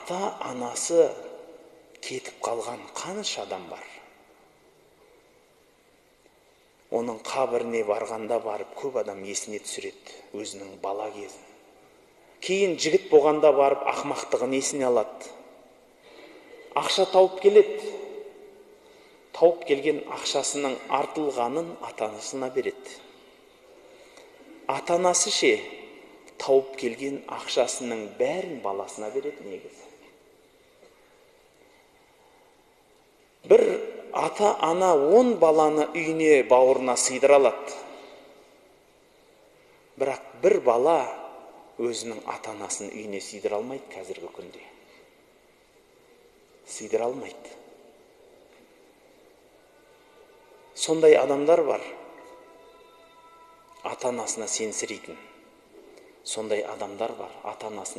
ата анасы кетіп қалған қанша адам бар. Оның қабіріне барғанда барып көп адам есіне түсіреді өзінің бала кезін. Кейін жігіт болғанда барып ақмақтығын есіне алады. Ақша тауып келеді. Тауып келген ақшасының артылғанын ата-анасына береді. Ата-анасы ше, тауып келген ақшасының бәрін баласына береді негізі. Бір ата-ана 10 баланы үйіне, бауырына сыйдыра алады. Бірақ бір бала өзінің ата-анасын үйіне сыйдыра алмайды қазіргі күнде. Сыйдыра алмайды. Сондай адамдар бар. Ата-анасына сенсірейтін. Сондай адамдар бар. Ата-анасының